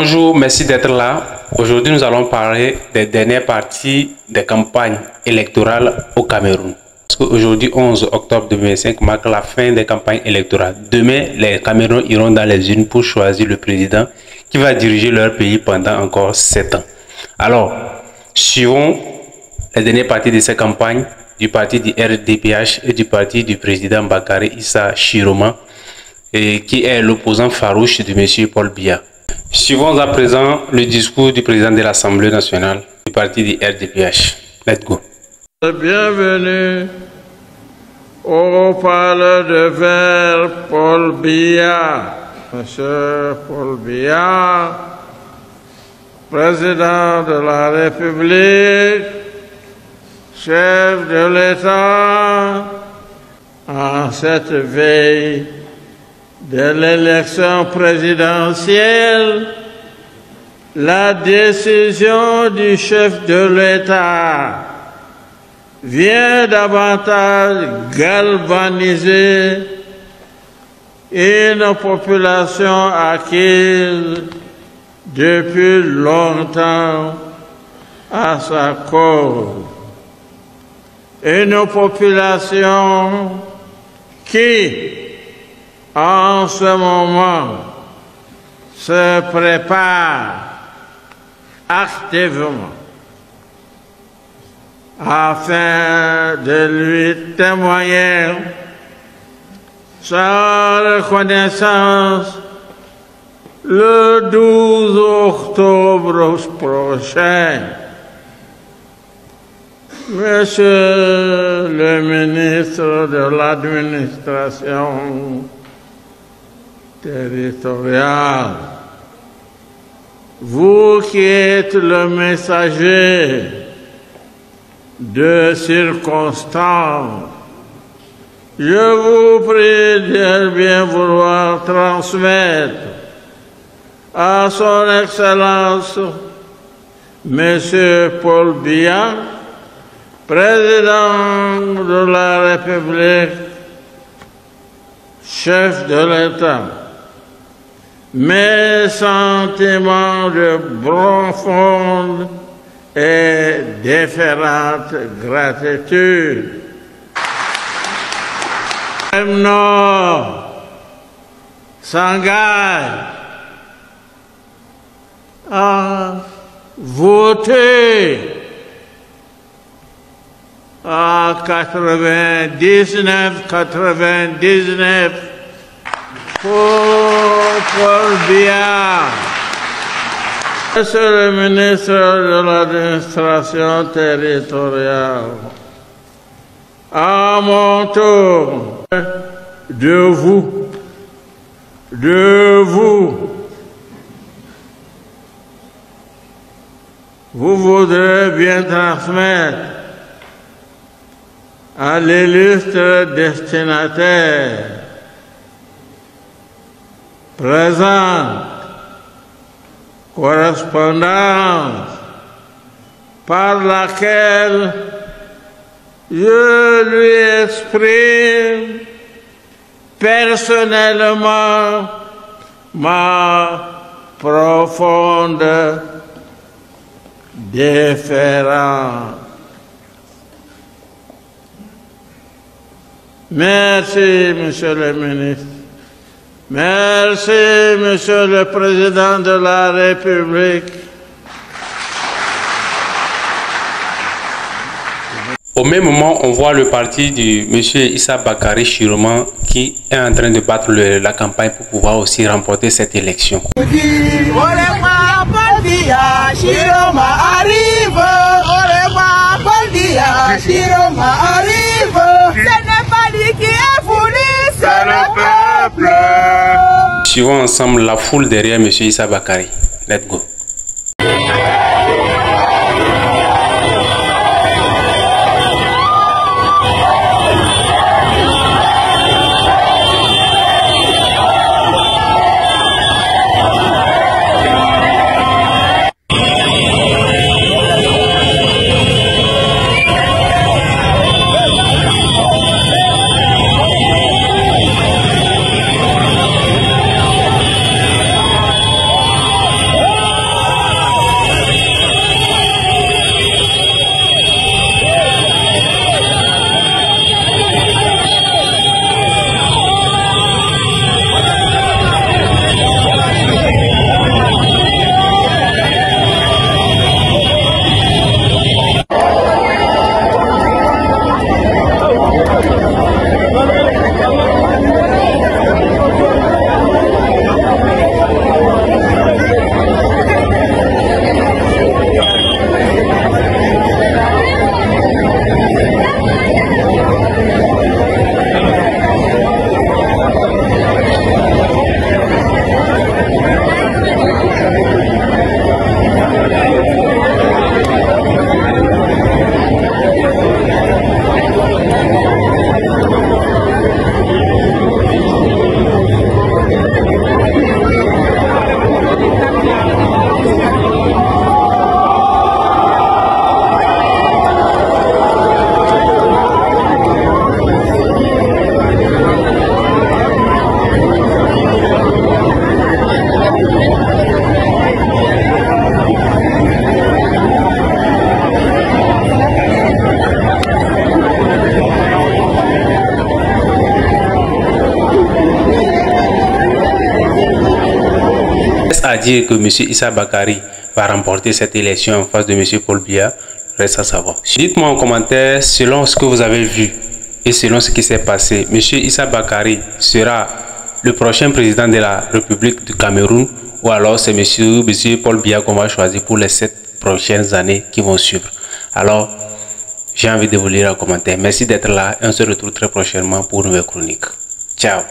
Bonjour, merci d'être là. Aujourd'hui, nous allons parler des dernières parties des campagnes électorales au Cameroun. Parce qu'aujourd'hui, 11 octobre 2025, marque la fin des campagnes électorales. Demain, les Camerounais iront dans les urnes pour choisir le président qui va diriger leur pays pendant encore 7 ans. Alors, suivons les dernières parties de ces campagnes du parti du RDPH et du parti du président Bakary Issa Chiroma, qui est l'opposant farouche de M. Paul Biya. Suivons à présent le discours du président de l'Assemblée nationale du parti du RDPH. Let's go. Bienvenue au parle de verre Paul Biya. Monsieur Paul Biya, président de la République, chef de l'État, en cette veille de l'élection présidentielle, la décision du chef de l'État vient davantage galvaniser une population acquise depuis longtemps à sa cause. Une population qui, en ce moment, se prépare activement afin de lui témoigner sa reconnaissance le 12 octobre prochain. Monsieur le ministre de l'Administration territoriale, vous qui êtes le messager de circonstance, je vous prie de bien vouloir transmettre à son Excellence Monsieur Paul Biya, président de la République, chef de l'État, mes sentiments de profonde et déférente gratitude. Nord s'engage à voter à 99 pour Paul Biya. Monsieur le ministre de l'Administration territoriale, à mon tour, de vous voudrez bien transmettre à l'illustre destinataire présente correspondance par laquelle je lui exprime personnellement ma profonde déférence. Merci, Monsieur le ministre. Merci, Monsieur le Président de la République. Au même moment, on voit le parti de M. Issa Bakary Chiroma qui est en train de battre la campagne pour pouvoir aussi remporter cette élection. Paul Biya, Chiroma arrive. Paul Biya, Chiroma arrive. Ce n'est pas lui qui est voulu, c'est le peuple. Suivons ensemble la foule derrière M. Issa Bakary. Let's go. dire que M. Issa Bakary va remporter cette élection en face de M. Paul Biya, reste à savoir. Dites-moi en commentaire, selon ce que vous avez vu et selon ce qui s'est passé, M. Issa Bakary sera le prochain président de la République du Cameroun ou alors c'est M. Paul Biya qu'on va choisir pour les 7 prochaines années qui vont suivre. Alors, j'ai envie de vous lire en commentaire. Merci d'être là et on se retrouve très prochainement pour une nouvelle chronique. Ciao.